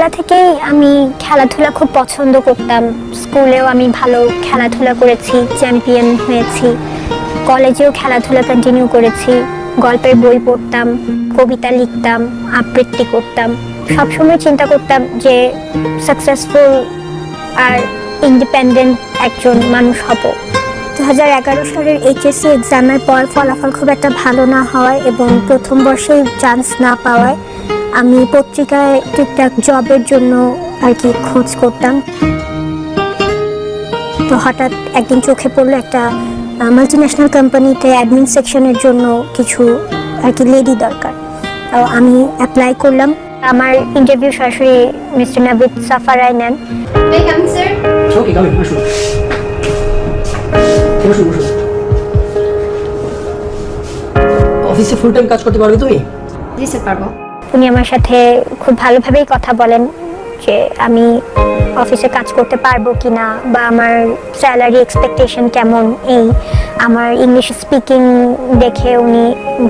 ছোটবেলা থেকেই আমি খেলাধুলা খুব পছন্দ করতাম। স্কুলেও আমি ভালো খেলাধুলা করেছি, চ্যাম্পিয়ন হয়েছি। কলেজেও খেলাধুলা কন্টিনিউ করেছি। গল্পের বই পড়তাম, কবিতা লিখতাম, আবৃত্তি করতাম। সবসময় চিন্তা করতাম যে সাকসেসফুল আর ইন্ডিপেন্ডেন্ট একজন মানুষ হব। 2011 সালের এইচএসসি এক্সামের পর ফলাফল খুব একটা ভালো না হওয়ায় এবং প্রথম বর্ষেই চান্স না পাওয়ায় আমি পত্রিকায় টুকটাক জবের জন্য আর কি খোঁজ করতাম। তো হঠাৎ একদিন চোখে পড়লো একটা মাল্টিন্যাশনাল কোম্পানিতে অ্যাডমিন সেকশনের জন্য কিছু আর কি লেডি দরকার। তো আমি অ্যাপ্লাই করলাম। আমার ইন্টারভিউ সরাসরি মিস্টার নাভিদ সাফারাই নেন। অফিসে ফুল টাইম কাজ করতে পারবে তুমি? জি স্যার, পারবো। উনি আমার সাথে খুব ভালোভাবেই কথা বলেন যে আমি অফিসে কাজ করতে পারবো কিনা বা আমার স্যালারি এক্সপেকটেশন কেমন। আমার ইংলিশ স্পিকিং দেখে উনি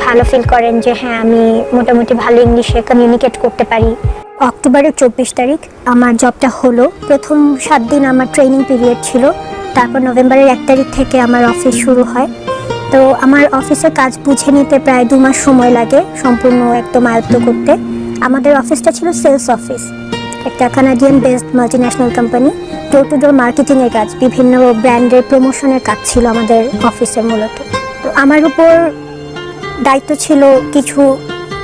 ভালো ফিল করেন যে হ্যাঁ আমি মোটামুটি ভালো ইংলিশে কমিউনিকেট করতে পারি। অক্টোবরের 24 তারিখ আমার জবটা হলো। প্রথম 7 দিন আমার ট্রেনিং পিরিয়ড ছিল। তারপর নভেম্বরের 1 তারিখ থেকে আমার অফিস শুরু হয়। তো আমার অফিসের কাজ বুঝে নিতে প্রায় 2 মাস সময় লাগে সম্পূর্ণ একদম আয়ত্ত করতে। আমাদের অফিসটা ছিল সেলস অফিস, একটা Canadian based multinational company. Door to door মার্কেটিংয়ের কাজ, বিভিন্ন ব্র্যান্ডের প্রমোশনের কাজ ছিল আমাদের অফিসের মূলত। তো আমার উপর দায়িত্ব ছিল কিছু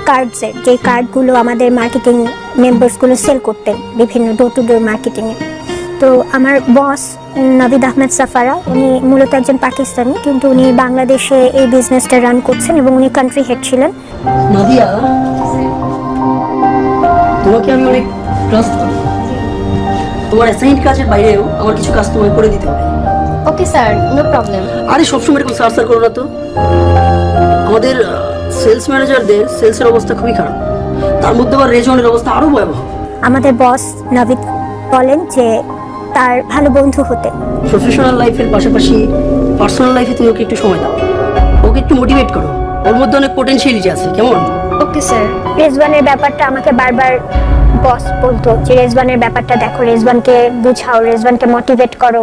কার্ডসের, যে কার্ডগুলো আমাদের মার্কেটিং মেম্বার্সগুলো সেল করতেন বিভিন্ন ডোর টু ডোর মার্কেটিংয়ে। তো আমার বস নাভিদ আহমেদ সাফারা, উনি মূলত একজন পাকিস্তানি, কিন্তু উনি বাংলাদেশে এই বিজনেসটা রান করছেন এবং উনি কান্ট্রি হেড ছিলেন। নাদিয়া, তোমাকে আমি অনেক ট্রাস্ট করি। তোমার অ্যাসাইন্ড কাজের বাইরেও আমার কিছু কাজ তোমায় করে দিতে হবে। Okay sir, no problem. আরে সবসময় এরকম সার করো না তো। আমাদের সেলস ম্যানেজারদের সেলসের অবস্থা খুবই খারাপ, তার মধ্যে আবার রেজনের অবস্থা আরো ভয়াবহ। আমাদের বস নাভিদ বলেন যে তার ভালো বন্ধু হতে। প্রফেশনাল লাইফের পাশাপাশি পার্সোনাল লাইফে তুমি ওকে একটু সময় দাও, ওকে একটু মোটিভেট করো। ওর মধ্যে অনেক পোটেনশিয়ালিটি আছে, কেমন? Okay sir. রেজওয়ানের ব্যাপারটা আমাকে বারবার বস বলতো যে রেজওয়ানের ব্যাপারটা দেখো, রেজওয়ানকে বুঝাও, রেজওয়ানকে মোটিভেট করো।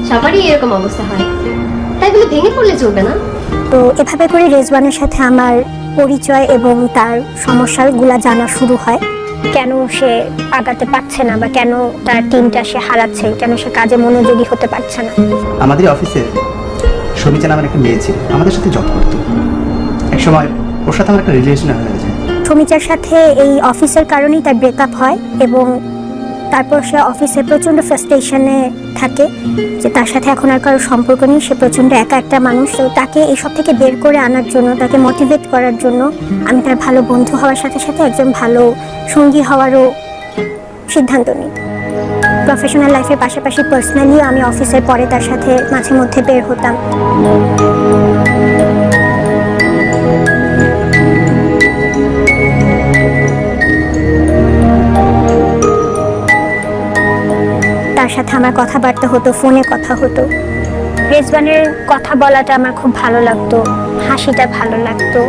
সবারই এরকম অবস্থা হয়, তাই বলে ভেঙে পড়লে চলবে না। তো এভাবে করে রেজওয়ানের সাথে আমার পরিচয় এবং তার সমস্যাগুলো জানা শুরু হয়। কেন সে আগাতে পারছে না বা কেন তার টিমটা সে হারাচ্ছে, কেন সে কাজে মনোযোগী হতে পারছে না। আমাদের অফিসে সমিতা নামের একটা মেয়ে ছিল, আমাদের সাথে জব করতো। এক সময় ওর সাথে আমার একটা রিলেশন হয়ে যায়। সমিতার সাথে এই অফিসের কারণেই তার ব্রেকআপ হয় এবং তারপর সে অফিসে প্রচণ্ড ফ্রাস্ট্রেশনে থাকে যে তার সাথে এখন আর কারো সম্পর্ক নেই, সে প্রচণ্ড একা একটা মানুষ। তো তাকে এইসব থেকে বের করে আনার জন্য, তাকে মোটিভেট করার জন্য আমি তার ভালো বন্ধু হওয়ার সাথে সাথে একজন ভালো সঙ্গী হওয়ারও সিদ্ধান্ত নিই। প্রফেশনাল লাইফের পাশাপাশি পার্সোনালিও আমি অফিসের পরে তার সাথে মাঝে মধ্যে বের হতাম। তার সাথে আমার কথাবার্তা হতো, ফোনে কথা হতো। রেজওয়ানের কথা বলাটা আমার খুব ভালো লাগতো, হাসিটা ভালো লাগতো।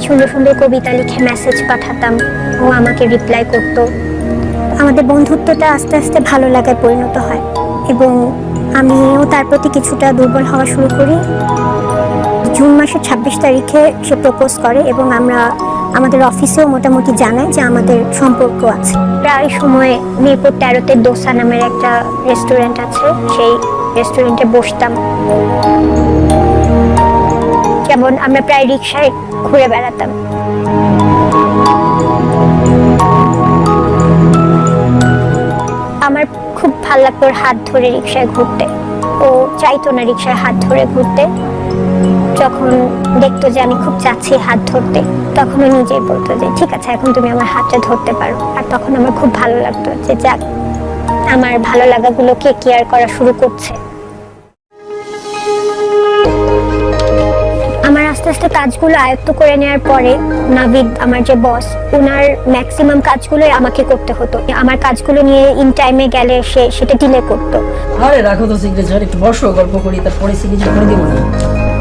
সুন্দর সুন্দর কবিতা লিখে মেসেজ পাঠাতাম, ও আমাকে রিপ্লাই করতো। আমাদের বন্ধুত্বটা আস্তে আস্তে ভালো লাগায় পরিণত হয় এবং আমিও তার প্রতি কিছুটা দুর্বল হওয়া শুরু করি। জুন মাসের 26 তারিখে সে প্রপোজ করে এবং আমরা আমাদের অফিসেও মোটামুটি জানাই যে আমাদের সম্পর্ক আছে। প্রায় সময় মিরপুর 13-তে দোসা নামের একটা রেস্টুরেন্ট আছে, সেই রেস্টুরেন্টে বসতাম। যেমন আমরা প্রায় রিক্সায় ঘুরে বেড়াতাম। আমার খুব ভালো লাগতো ওর হাত ধরে রিক্সায় ঘুরতে। ও চাইতো না রিক্সায় হাত ধরে ঘুরতে। যখন দেখতো যে আমি খুব চাচ্ছি হাত ধরতে, তখন ও নিজেই বলতো যে ঠিক আছে, এখন তুমি আমার হাতটা ধরতে পারো। আর তখন আমার খুব ভালো লাগতো যে যাক, আমার ভালো লাগাগুলোকে কেয়ার করা শুরু করছে। আমার আস্তে আস্তে কাজগুলো আয়ত্ত করে নেওয়ার পরে নাভিদ, আমার যে বস, ওনার ম্যাক্সিমাম কাজগুলোই আমাকে করতে হতো। আমার কাজগুলো নিয়ে ইন টাইমে গেলে সে সেটা ডিলে করতো। আরে রাখো তো সিগনেচার, একটু বসো, গল্প করি, তারপরে সিগনেচার করে দিব না।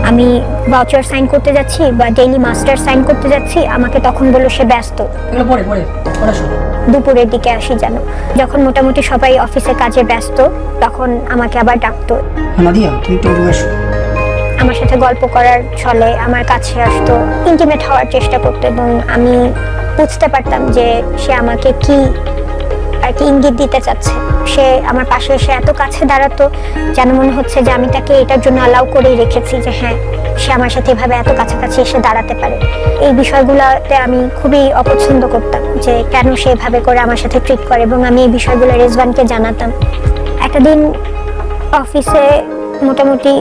আমি ভাউচার সাইন করতে যাচ্ছি বা ডেইলি মাস্টার সাইন করতে যাচ্ছি, আমাকে তখন বললো সে ব্যস্ত, এগুলো পরে পরে পড়াশোনা। দুপুরের দিকে আসি যেন। যখন মোটামুটি সবাই অফিসে কাজে ব্যস্ত তখন আমাকে আবার ডাকতো, নাদিয়া তুমি একটু রুমে এসো। আমার সাথে গল্প করার ছলে আমার কাছে আসতো, ইন্টিমেট হওয়ার চেষ্টা করতো এবং আমি বুঝতে পারতাম যে সে আমাকে কি আর কি ইঙ্গিত দিতে চাচ্ছে। সে আমার পাশে এসে এত কাছে দাঁড়াতো যেন মনে হচ্ছে যে আমি তাকে এটার জন্য অ্যালাউ করেই রেখেছি, যে হ্যাঁ সে আমার সাথে এভাবে এত কাছাকাছি এসে দাঁড়াতে পারে। এই বিষয়গুলোতে আমি খুবই অপছন্দ করতাম যে কেন সে এভাবে করে আমার সাথে ট্রিট করে, এবং আমি এই বিষয়গুলো রেজওয়ানকে জানাতাম। একটা দিন অফিসে মোটামুটি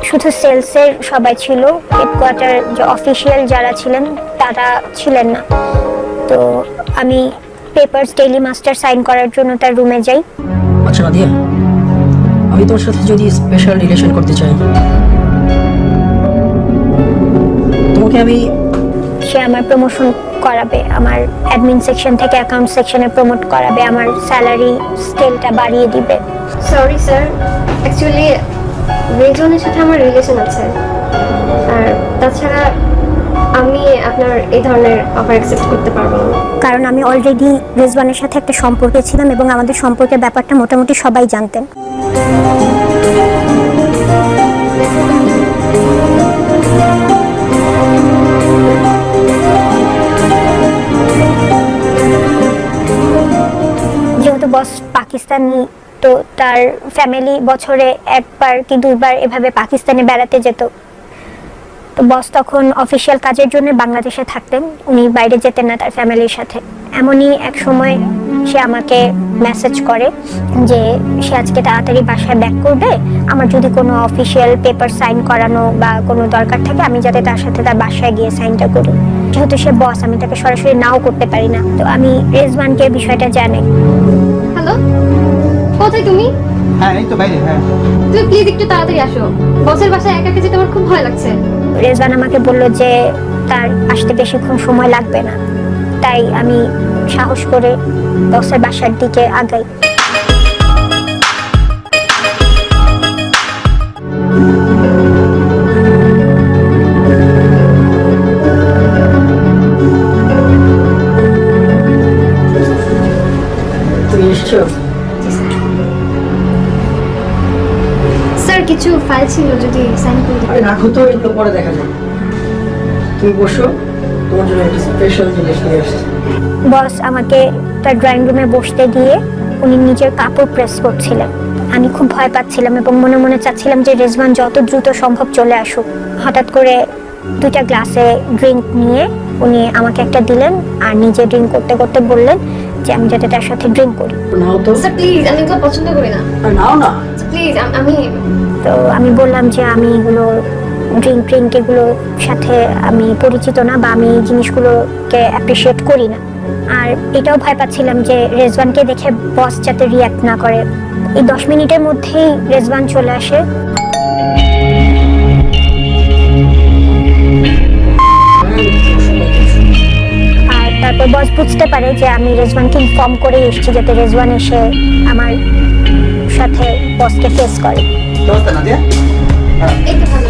শুধু সেলসের সবাই ছিল, হেডকোয়ার্টার যে অফিসিয়াল যারা ছিলেন তারা ছিলেন না। তো আমি পেপারস ডেইলি মাস্টার সাইন করার জন্য তার রুমে যাই। আচ্ছা নাদিয়া, আমি তোমার সাথে যদি স্পেশাল রিলেশন করতে চাই, তোমাকে আমি সে আমার প্রমোশন করাবে, আমার অ্যাডমিন সেকশন থেকে অ্যাকাউন্ট সেকশনে প্রমোট করাবে, আমার স্যালারি স্কেলটা বাড়িয়ে দিবে। সরি স্যার, অ্যাকচুয়ালি রেজনের সাথে আমার রিলেশন আছে, আর তাছাড়া আমি আপনার এই ধরনের অফার অ্যাকসেপ্ট করতে পারবো না। কারণ আমি অলরেডি রেজওয়ানের সাথে একটা সম্পর্কে ছিলাম এবং আমাদের সম্পর্কের ব্যাপারটা মোটামুটি সবাই জানতেন। যেহেতু বস পাকিস্তানি, তো তার ফ্যামিলি বছরে একবার কি দুইবার এভাবে পাকিস্তানে বেড়াতে যেত। তো বস তখন অফিসিয়াল কাজের জন্য বাংলাদেশে থাকতেন, উনি বাইরে যেতেন না তার ফ্যামিলির সাথে। এমনই এক সময় সে আমাকে মেসেজ করে যে সে আজকে তাড়াতাড়ি বাসায় ব্যাক করবে, আমার যদি কোনো অফিসিয়াল পেপার সাইন করানো বা কোনো দরকার থাকে আমি যাতে তার সাথে তার বাসায় গিয়ে সাইনটা করি। যেহেতু সে বস, আমি তাকে সরাসরি নাও করতে পারি না। তো আমি রেজওয়ানকে বিষয়টা জানাই। হ্যালো, কোথায় তুমি? হ্যাঁ এই তো বাইরে। হ্যাঁ তুমি প্লিজ একটু তাড়াতাড়ি আসো, বসের বাসায় একা একা যেতে আমার খুব ভয় লাগছে। রেজওয়ান আমাকে বলল যে তার আসতে বেশিক্ষণ সময় লাগবে না, তাই আমি সাহস করে বসের বাসার দিকে আগাই। তুমি এসছো? স্যার কিছু ফাইল ছিল, যদি সাইন করে দিতেন। আরে রাখো তো, এগুলো পরে দেখা যাবে। তুমি বসো, তোমার জন্য একটা স্পেশাল জিনিস নিয়ে এসেছি। বস আমাকে তার ড্রয়িং রুমে বসতে দিয়ে উনি নিজের কাপড় প্রেস করছিলেন। আমি খুব ভয় পাচ্ছিলাম এবং মনে মনে চাচ্ছিলাম যে রেজওয়ান যত দ্রুত সম্ভব চলে আসুক। হঠাৎ করে দুইটা গ্লাসে ড্রিঙ্ক নিয়ে উনি আমাকে একটা দিলেন আর নিজে ড্রিঙ্ক করতে করতে বললেন যে আমি যাতে তার সাথে ড্রিঙ্ক করি। নাও তো। স্যার প্লিজ, আমি এগুলো পছন্দ করি না, আর নাও না। প্লিজ। আমি তো আমি বললাম যে আমি এগুলো ড্রিঙ্ক এগুলোর সাথে আমি পরিচিত না বা আমি এই জিনিসগুলোকে অ্যাপ্রিসিয়েট করি না। আর এটাও ভয় পাচ্ছিলাম যে রেজওয়ানকে দেখে বস যাতে রিয়াক্ট না করে। এই 10 মিনিটের মধ্যেই রেজওয়ান চলে আসে। আর তারপর বস বুঝতে পারে যে আমি রেজওয়ানকে ইনফর্ম করে এসেছি যাতে রেজওয়ান এসে আমার সাথে বসকে ফেস করে। নমস্কার নাদিয়া। এই তো ভালো।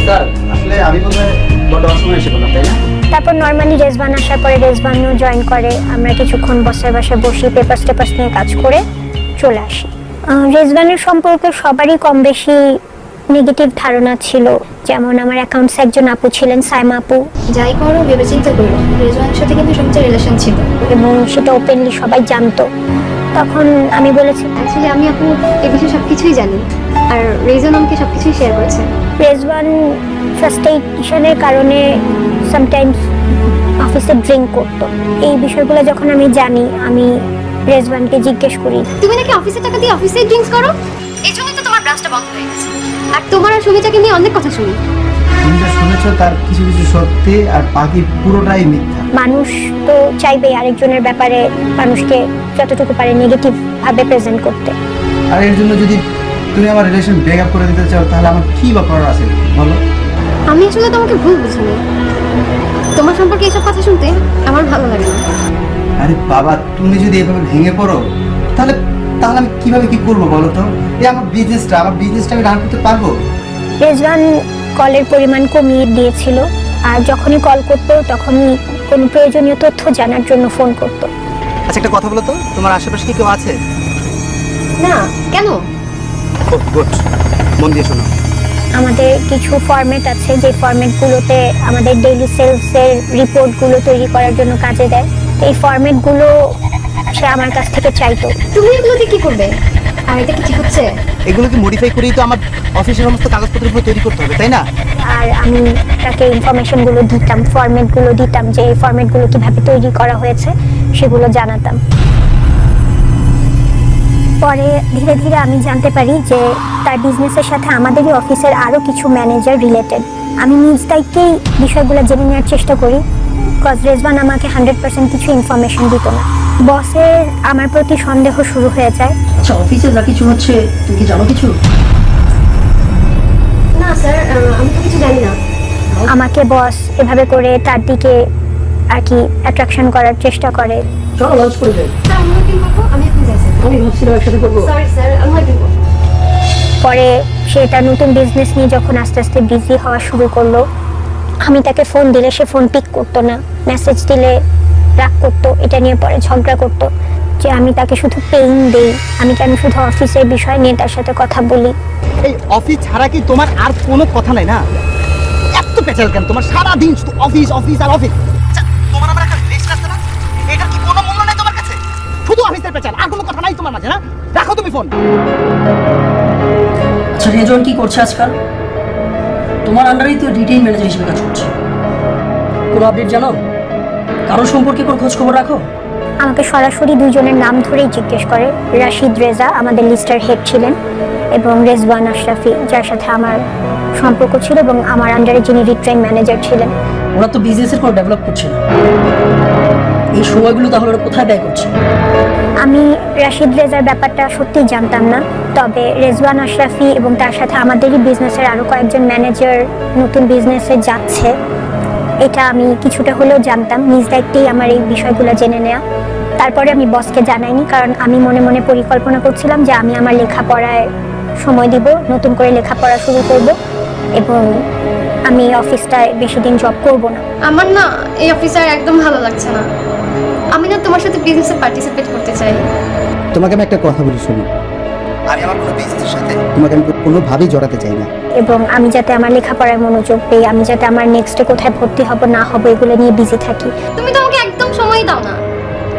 স্যার আসলে আমি বোধহয় বড় অসময় এসে বললাম, তাই না? তারপর নর্মালি রেজওয়ান আসার পরে রেজওয়ানও জয়েন করে, আমরা কিছুক্ষণ বসে বসে বসি, পেপার নিয়ে কাজ করে চলে আসি। রেজওয়ানের সম্পর্কে সবারই কম বেশি নেগেটিভ ধারণা ছিল। যেমন আমার অ্যাকাউন্টসে একজন আপু ছিলেন, সাইমা আপু, যাই করো ভেবে চিন্তা করো, রেজওয়ানের সাথে কিন্তু সবচেয়ে রিলেশন ছিল। এবং সেটা ওপেনলি সবাই জানতো। তখন আমি বলেছি অ্যাকচুয়ালি আমি আপু এই বিষয়ে সবকিছুই জানি, আর রেজন আমাকে সবকিছুই শেয়ার করেছে। রেজওয়ান ফ্রাস্ট্রেশনের কারণে সামটাইমস অফিসে ড্রিঙ্ক করতো। এই বিষয়গুলো যখন আমি জানি, আমি রেজওয়ানকে জিজ্ঞেস করি তুমি নাকি অফিসের টাকা দিয়ে অফিসে ড্রিঙ্কস করো, এই জন্যই তো তোমার ব্রাঞ্চটা বন্ধ হয়ে গেছে। আর তোমার আর সুমিতাকে নিয়ে অনেক কথা শুনি। তুমি যা শুনেছো তার কিছু কিছু সত্যি আর বাকি পুরোটাই মিথ্যা। মানুষ তো চাইবে আরেকজনের ব্যাপারে মানুষকে যতটুকু পারে নেগেটিভ ভাবে প্রেজেন্ট করতে। আর এর জন্য যদি তুমি আমার রিলেশন ব্রেকআপ করে দিতে চাও তাহলে আমার কি বা করার আছে বলো? আমি আসলে তোমাকে ভুল বুঝিনি, তোমার সম্পর্কে এসব কথা শুনতে আমার ভালো লাগে না। আরে বাবা, তুমি যদি এভাবে ভেঙে পড়ো তাহলে তাহলে আমি কিভাবে কি করবো বলো তো? এই আমার বিজনেসটা আমি রান করতে পারবো? রেজওয়ান কলের পরিমাণ কমিয়ে দিয়েছিল, আর যখনই কল করতো তখনই কোনো প্রয়োজনীয় তথ্য জানার জন্য ফোন করতো। আচ্ছা একটা কথা বলো তো, তোমার আশেপাশে কি কেউ আছে? না, কেন? গুড, মন দিয়ে শোনো। আমাদের কিছু ফরম্যাট আছে, যে ফরম্যাটগুলোতে আমাদের ডেইলি সেলসের রিপোর্টগুলো তৈরি করার জন্য কাজে দেয়। এই ফরম্যাটগুলো সে আমার কাছ থেকে চাইতো। তুমি এগুলো দিয়ে কি করবে? আর এটা কি ঠিক হচ্ছে? এগুলোকে মডিফাই করেই তো আমার অফিসের সমস্ত কাগজপত্রগুলো তৈরি করতে হবে, তাই না? আর আমি তাকে ইনফরমেশনগুলো দিতাম, ফরম্যাটগুলো দিতাম, যে এই ফরম্যাটগুলো কিভাবে তৈরি করা হয়েছে সেগুলো জানাতাম। পরে ধীরে ধীরে আমি জানতে পারি যে তার বিজনেসের সাথে আমাদেরই অফিসের আরও কিছু ম্যানেজার রিলেটেড। আমি নিজ দায়িত্বেই বিষয়গুলো জেনে নেওয়ার চেষ্টা করি, কজ রেজওয়ান আমাকে 100% কিছু ইনফরমেশন দিত না। বসের আমার প্রতি সন্দেহ শুরু হয়ে যায়। আচ্ছা, অফিসে যা কিছু হচ্ছে তুমি কি জানো কিছু? না স্যার, আমি তো কিছু জানি না। আমাকে বস এভাবে করে তার দিকে আর কি অ্যাট্রাকশন করার চেষ্টা করে। চলো লাঞ্চ করে যাই। স্যার, অন্য একদিন করবো, আমি এখন যাই স্যার। আমি ভাবছিলাম একসাথে করবো। সরি স্যার, অন্য একদিন করবো। পরে সে তার নতুন বিজনেস নিয়ে যখন আস্তে আস্তে বিজি হওয়া শুরু করলো, আমি তাকে ফোন দিলে সে ফোন পিক করতো না, মেসেজ দিলে রাগ করতো। এটা নিয়ে পরে ঝগড়া করতো যে আমি তাকে শুধু পেইন দেই, আমি কেন শুধু অফিসের বিষয় নিয়ে তার সাথে কথা বলি। এই অফিস ছাড়া কি তোমার আর কোনো কথা নাই না? এত পেঁচাল কেন তোমার? সারা দিন শুধু অফিস অফিস আর অফিস। আচ্ছা, তোমার আমার একটা রেস্ট আছে না? এটা কি কোনো মূল্য নাই তোমার কাছে? শুধু অফিসের পেঁচাল, আর কোনো কথা নাই তোমার মাঝে, না? রাখো তুমি ফোন। আচ্ছা, রেজন কি করছে আজকাল? তোমার আন্ডারেই তো রিটেইন ম্যানেজার হিসেবে কাজ করছে। কোনো আপডেট জানো? কারোর সম্পর্কে কোনো খোঁজ খবর রাখো? আমাকে সরাসরি দুইজনের নাম ধরেই জিজ্ঞেস করে। রাশিদ রেজা আমাদের লিস্টার হেড ছিলেন, এবং রেজওয়ান আশরাফি যার সাথে আমার সম্পর্ক ছিল এবং আমার আন্ডারে যিনি রিট্রেন ম্যানেজার ছিলেন। ওরা তো বিজনেসের কোনো ডেভেলপ করছে না। এই সময়গুলো তাহলে ওরা কোথায় ব্যয় করছে? আমি রাশিদ রেজার ব্যাপারটা সত্যিই জানতাম না, তবে রেজওয়ান আশরাফি এবং তার সাথে আমাদেরই বিজনেসের আরও কয়েকজন ম্যানেজার নতুন বিজনেসে যাচ্ছে, এটা আমি কিছুটা হলেও জানতাম। নিজ দায়িত্বেই আমার এই বিষয়গুলো জেনে নেওয়া। তারপরে আমি বসকে জানাইনি, কারণ আমি মনে মনে পরিকল্পনা করছিলাম যে আমি আমার লেখাপড়ায় সময় দিব, নতুন করে লেখাপড়া শুরু করব, এবং আমি অফিসটায় বেশি দিন জব করব না। আমার না এই অফিসার একদম ভালো লাগছে না। আমি না তোমার সাথে বিজনেসে পার্টিসিপেট করতে চাই। তোমাকে আমি একটা কথা বলি, শোনো। আমি আমার কোনো বিজনেসের সাথে তোমাকে আমি কোনোভাবেই জড়াতে চাই না। এবং আমি যাতে আমার লেখাপড়ায় মনোযোগ দিই, আমি যাতে আমার নেক্সটে কোথায় ভর্তি হব না হব এগুলো নিয়ে বিজি থাকি। তুমি তো আমাকে একদম সময় দাও না,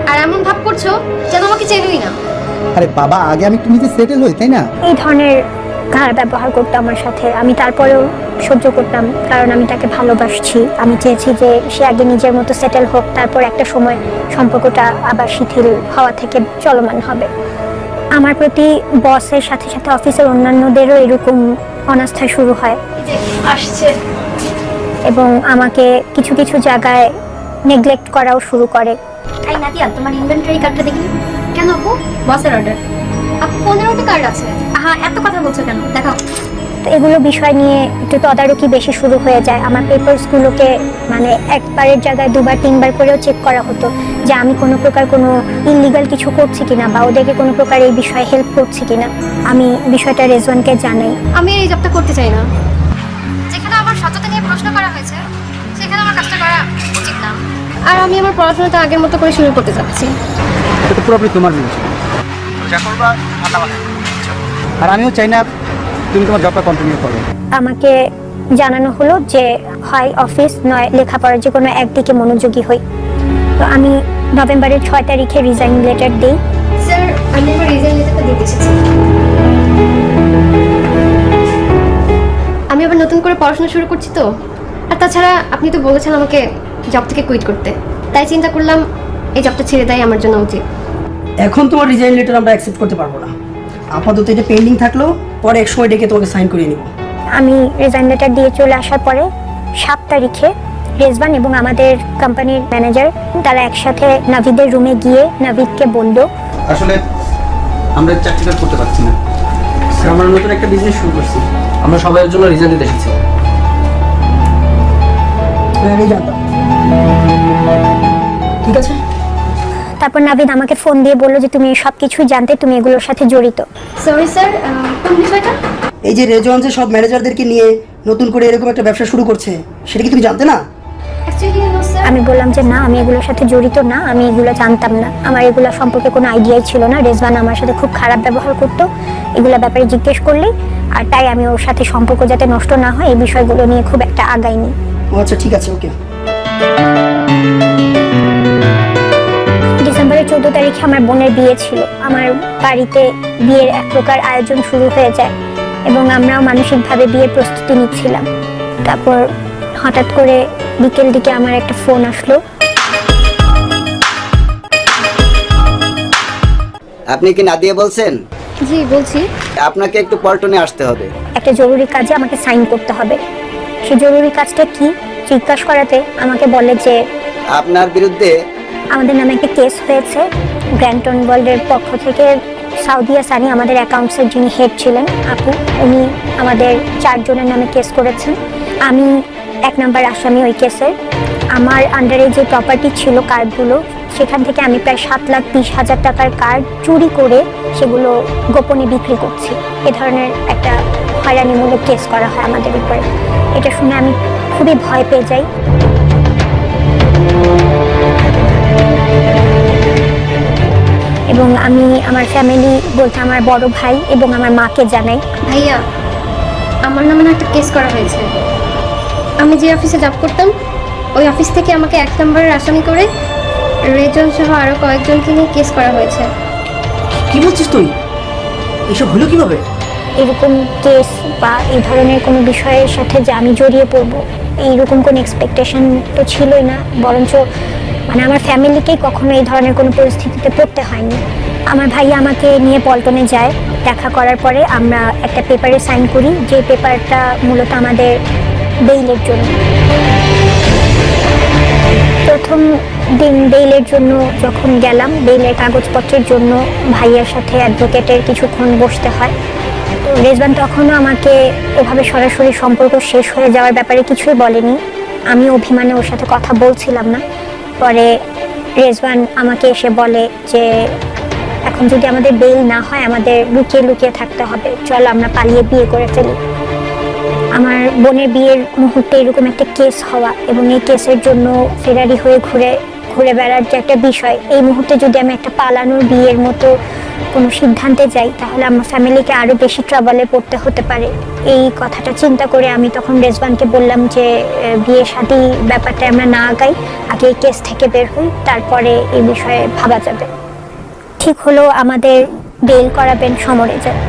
আর এমন ভাব করছো যেন আমাকে চেনোই না। আরে বাবা, আগে আমি একটু নিজে সেটেল হই, তাই না? এই ধরনের খারাপ ব্যবহার করতো আমার সাথে। আমি তারপরেও সহ্য করতাম, কারণ আমি তাকে ভালোবাসছি। আমি চেয়েছি যে সে আগে নিজের মতো সেটেল হোক, তারপর একটা সময় সম্পর্কটা আবার শিথিল হওয়া থেকে চলমান হবে। আমার প্রতি বসের সাথে সাথে অফিসের অন্যান্যদেরও এরকম অনাস্থা শুরু হয়, আসছে। এবং আমাকে কিছু কিছু জায়গায় নেগলেক্ট করাও শুরু করে। এই নাদিয়া, তোমার ইনভেন্টরি কার্ডটা দেখি। কেন আপু? বসের অর্ডার। আপু 15টা কার্ড আছে। হ্যাঁ, এত কথা বলছো কেন? দেখাও। তো এগুলো বিষয় নিয়ে একটু তদারকি বেশি শুরু হয়ে যায়। আমার পেপারসগুলোকে মানে একবারের জায়গায় দুবার তিনবার করেও চেক করা হতো, যে আমি কোনো প্রকার কোনো ইললিগাল কিছু করছি কিনা, বা ওদেরকে কোনো প্রকার এই বিষয়ে হেল্প করছি কিনা। আমি বিষয়টা রেজওয়ানকে জানাই। আমি এই জবটা করতে চাই না। যেখানে আমার সততা নিয়ে প্রশ্ন করা হয়েছে সেখানে আমার কাজটা করা উচিত না। আর আমি আমার পড়াশোনাটা আগের মতো করে শুরু করতে চাচ্ছি। এটা তো পুরোপুরি তোমার বিবেচনা। যা করবা ঠান্ডা মাথায়। আর আমিও চাই না তুমি তোমার জবটা কন্টিনিউ করো। আমাকে জানানো হলো যে হয় অফিস নয় লেখাপড়ার যে কোনো একদিকে মনোযোগী হই। তো আমি নভেম্বরের 6 তারিখে রিজাইন লেটার দিই। স্যার, আমি আমার রিজাইন লেটারটা দিতে এসেছি। আমি আবার নতুন করে পড়াশোনা শুরু করছি তো। আর তাছাড়া আপনি তো বলেছেন আমাকে জব থেকে কুইট করতে, তাই চিন্তা করলাম এই জবটা ছেড়ে দেয় আমার জন্য উচিত। এখন তোমার রিজাইন লেটার আমরা অ্যাকসেপ্ট করতে পারবো না। আপাতত এটা পেন্ডিং থাকলো, পরে এক সময় ডেকে তোমাকে সাইন করিয়ে নিব। আমি রিজাইন লেটার দিয়ে চলে আসার পরে 7 তারিখে রেজওয়ান এবং আমাদের কোম্পানির ম্যানেজার তারা একসাথে নাভিদের রুমে গিয়ে নাভিদকে বলল, আসলে আমরা চাকরিটা করতে পারছি না। স্যার, আমরা নতুন একটা বিজনেস শুরু করছি। আমরা সবাইয়ের জন্য রিজাইন দিতে এসেছি। আমি জানতাম। ঠিক আছে। তারপর নাভিদ আমাকে ফোন দিয়ে বললো যে তুমি সব কিছুই জানতে, তুমি এগুলোর সাথে জড়িত। সরি স্যার, কোন বিষয়টা? এই যে রেজওয়ান যে সব ম্যানেজারদেরকে নিয়ে নতুন করে এরকম একটা ব্যবসা শুরু করছে, সেটা কি তুমি জানতে না? Actually no sir. আমি বললাম যে না, আমি এগুলোর সাথে জড়িত না, আমি এগুলো জানতাম না, আমার এগুলো সম্পর্কে কোনো আইডিয়াই ছিল না। রেজওয়ান আমার সাথে খুব খারাপ ব্যবহার করতো এগুলো ব্যাপারে জিজ্ঞেস করলেই, আর তাই আমি ওর সাথে সম্পর্ক যাতে নষ্ট না হয় এই বিষয়গুলো নিয়ে খুব একটা আগাইনি। ও আচ্ছা, ঠিক আছে, ওকে। ডিসেম্বরের 14 তারিখে আমার বোনের বিয়ে ছিল। আমার বাড়িতে বিয়ের এক প্রকার আয়োজন শুরু হয়ে যায় এবং আমরাও মানসিকভাবে বিয়ের প্রস্তুতি নিচ্ছিলাম। তারপর হঠাৎ করে বিকেল দিকে আমার একটা ফোন আসলো। আপনি কি নাদিয়া বলছেন? জি বলছি। আপনাকে একটু পল্টনে আসতে হবে। একটা জরুরি কাজে আমাকে সাইন করতে হবে। সেই জরুরি কাজটা কি জিজ্ঞাসা করাতে আমাকে বলে যে আপনার বিরুদ্ধে আমাদের নামে একটা কেস হয়েছে। গ্র্যান্টন ওয়ার্ল্ডের পক্ষ থেকে সাউদিয়া সানি, আমাদের অ্যাকাউন্টসের যিনি হেড ছিলেন আপু, উনি আমাদের 4 জনের নামে কেস করেছেন। আমি 1 নাম্বার আসামি ওই কেসের। আমার আন্ডারে যে প্রপার্টি ছিল কার্ডগুলো, সেখান থেকে আমি প্রায় 7,20,000 টাকার কার্ড চুরি করে সেগুলো গোপনে বিক্রি করছি। এ ধরনের একটা হয়রানিমূলক কেস করা হয় আমাদের উপরে। এটা শুনে আমি খুবই ভয় পেয়ে যাই। এবং আমি আমার ফ্যামিলি বলতে আমার বড় ভাই এবং আমার মাকে জানাই। ভাইয়া, আমার নামে না একটা কেস করা হয়েছে। আমি যে অফিসে জব করতাম ওই অফিস থেকে আমাকে 1 নম্বরের আসামি করে রেজন সহ আরও কয়েকজনকে নিয়ে কেস করা হয়েছে। কি বলছিস তুই? এসব হলো কিভাবে? এরকম কেস বা এই ধরনের কোনো বিষয়ের সাথে যে আমি জড়িয়ে পড়বো এইরকম কোনো এক্সপেকটেশন তো ছিলই না। বরঞ্চ মানে আমার ফ্যামিলিকেই কখনো এই ধরনের কোনো পরিস্থিতিতে পড়তে হয়নি। আমার ভাই আমাকে নিয়ে পল্টনে যায়। দেখা করার পরে আমরা একটা পেপারে সাইন করি, যে পেপারটা মূলত আমাদের বেইলের জন্য। প্রথম দিন বেইলের জন্য যখন গেলাম, বেইলের কাগজপত্রের জন্য ভাইয়ের সাথে অ্যাডভোকেটের কিছুক্ষণ বসতে হয়। তো রেজওয়ান তখনও আমাকে ওভাবে সরাসরি সম্পর্ক শেষ হয়ে যাওয়ার ব্যাপারে কিছুই বলেনি। আমি অভিমানে ওর সাথে কথা বলছিলাম না। পরে রেজওয়ান আমাকে এসে বলে যে এখন যদি আমাদের বেইল না হয় আমাদের লুকিয়ে লুকিয়ে থাকতে হবে, চল আমরা পালিয়ে বিয়ে করে ফেলি। আমার বোনের বিয়ের মুহূর্তে এরকম একটা কেস হওয়া এবং এই কেসের জন্য ফেরারি হয়ে ঘুরে ঘুরে বেড়ার যে একটা বিষয়, এই মুহূর্তে যদি আমি একটা পালানোর বিয়ের মতো কোনো সিদ্ধান্তে যাই তাহলে আমার ফ্যামিলিকে আরও বেশি ট্রাবলে পড়তে হতে পারে। এই কথাটা চিন্তা করে আমি তখন রেজওয়ানকে বললাম যে বিয়ে শাদী ব্যাপারটা আমরা না আগাই, আগে এই কেস থেকে বের হই, তারপরে এই বিষয়ে ভাবা যাবে। ঠিক হলো, আমাদের বেল করাবেন সমরে যায়।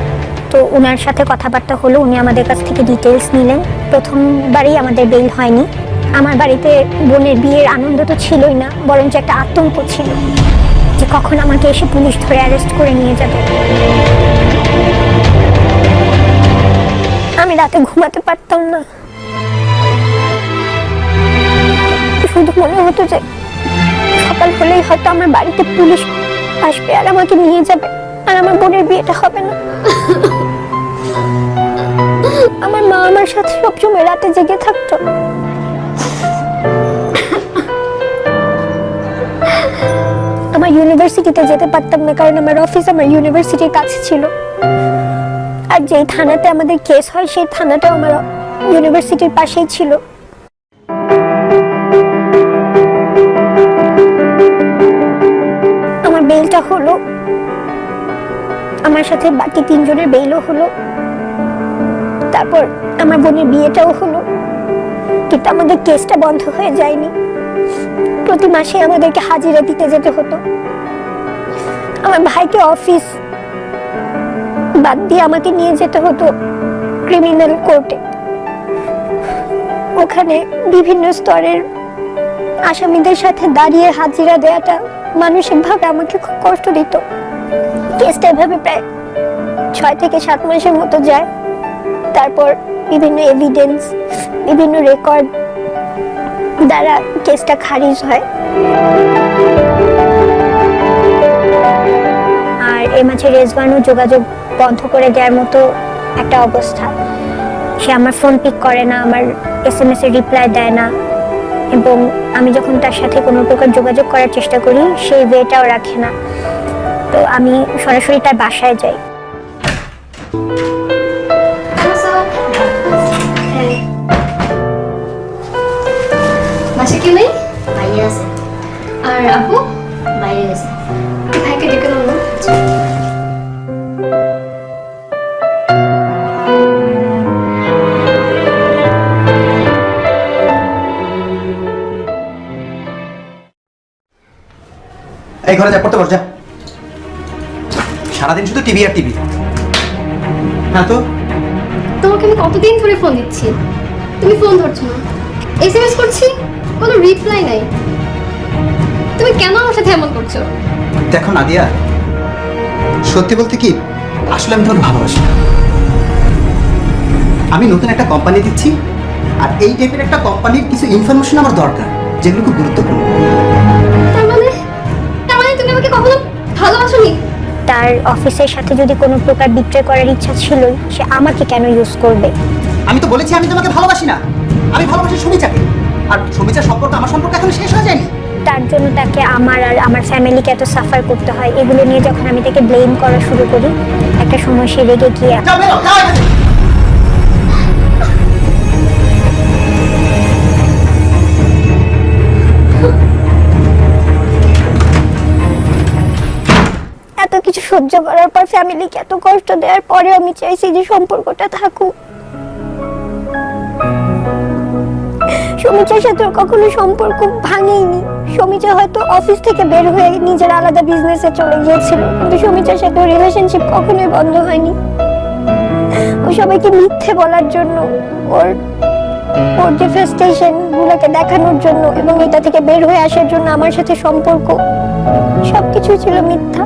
তো ওনার সাথে কথাবার্তা হলো, উনি আমাদের কাছ থেকে ডিটেলস নিলেন। প্রথমবারই আমাদের বেল হয়নি। আমার বাড়িতে বোনের বিয়ের আনন্দ তো ছিলই না, বরঞ্চ একটা আতঙ্ক ছিল যে কখন আমাকে এসে পুলিশ ধরে অ্যারেস্ট করে নিয়ে যাবে। আমি রাতে ঘুমাতে পারতাম না। শুধু মনে হতো যে সকাল হলেই হয়তো আমার বাড়িতে পুলিশ আসবে আর আমাকে নিয়ে যাবে, আর আমার বোনের বিয়েটা হবে না। আমার মা আমার সাথে সবসময় রাতে জেগে থাকতো। আমার ইউনিভার্সিটিতে যেতে পারতাম না, কারণ আমার অফিস আমার ইউনিভার্সিটির কাছে ছিল। আর যেই থানাতে আমাদের কেস হয় সেই থানাটাও আমার ইউনিভার্সিটির পাশেই ছিল। আমার বেলটা হলো, আমার সাথে বাকি 3 জনের বেলও হলো, তারপর আমার বোনের বিয়েটাও হলো, কিন্তু আমাদের কেসটা বন্ধ হয়ে যায়নি। প্রতি মাসে আমাদেরকে হাজিরা দিতে যেতে হতো। আমার ভাইকে অফিস বাদ দিয়ে আমাকে নিয়ে যেতে হতো ক্রিমিনাল কোর্টে। ওখানে বিভিন্ন স্তরের আসামিদের সাথে দাঁড়িয়ে হাজিরা দেওয়াটা মানসিকভাবে আমাকে খুব কষ্ট দিত। কেসটা এভাবে প্রায় 6 থেকে 7 মাসের মতো যায়। তারপর বিভিন্ন এভিডেন্স, বিভিন্ন রেকর্ড দ্বারা কেসটা খারিজ হয়। আর এর মাঝে রেজওয়ানও যোগাযোগ বন্ধ করে দেওয়ার মতো একটা অবস্থা। সে আমার ফোন পিক করে না, আমার SMS এর রিপ্লাই দেয় না, এবং আমি যখন তার সাথে কোনো প্রকার যোগাযোগ করার চেষ্টা করি সেই ওয়েটাও রাখে না। তো আমি সরাসরি তার বাসায় যাই। হ্যাঁ কেউ নেই? ভাইয়া আছে, আর আপু? বাইরে গেছে। ভাইকে ডেকে নাও না। এই ঘরে যা, পড়তে বস যা। সারাদিন শুধু টিভি আর টিভি। হ্যাঁ তো তোমাকে আমি কতদিন ধরে ফোন দিচ্ছি, তুমি ফোন ধরছো না। এসএমএস করছি, কোনো রিপ্লাই নাই। তুমি কেন আমার সাথে এমন করছো? দেখো নাদিয়া, সত্যি বলতে কি, আসলে আমি তোমাকে ভালোবাসি না। আমি নতুন একটা কোম্পানি দিচ্ছি, আর এই টাইপের একটা কোম্পানির কিছু ইনফরমেশন আমার দরকার, যেগুলো খুব গুরুত্বপূর্ণ। তার মানে তুমি আমাকে কখনো ভালোবাসোনি? তার অফিসের সাথে যদি কোনো প্রকার বিট্রে করার ইচ্ছা ছিলই, সে আমাকে কেন ইউজ করবে? আমি তো বলেছি আমি তোমাকে ভালোবাসি না, আমি ভালোবাসি সুমিচাকে। আর সুমিচার সম্পর্ক আমার সম্পর্ক এখন শেষ হয়ে যায়নি। তার জন্য তাকে আমার আর আমার ফ্যামিলিকে এত সাফার করতে হয়, এগুলো নিয়ে যখন আমি তাকে ব্লেম করা শুরু করি, একটা সময় সে রেগে গিয়ে যাও বেরো, যাও এখান থেকে। এত কিছু সহ্য করার পর, ফ্যামিলিকে এত কষ্ট দেওয়ার পরে আমি চাইছি যে সম্পর্কটা থাকুক। সমীচার সাথে ওর কখনো সম্পর্ক ভাঙেনি। সমীচা হয়তো অফিস থেকে বের হয়ে নিজের আলাদা বিজনেসে চলে গিয়েছিল, কিন্তু সমীচার সাথে ওর রিলেশনশিপ কখনোই বন্ধ হয়নি। ও সবাইকে মিথ্যে বলার জন্য, ওর যে ফ্রাস্ট্রেশন গুলোকে দেখানোর জন্য এবং এটা থেকে বের হয়ে আসার জন্য আমার সাথে সম্পর্ক, সবকিছু ছিল মিথ্যা।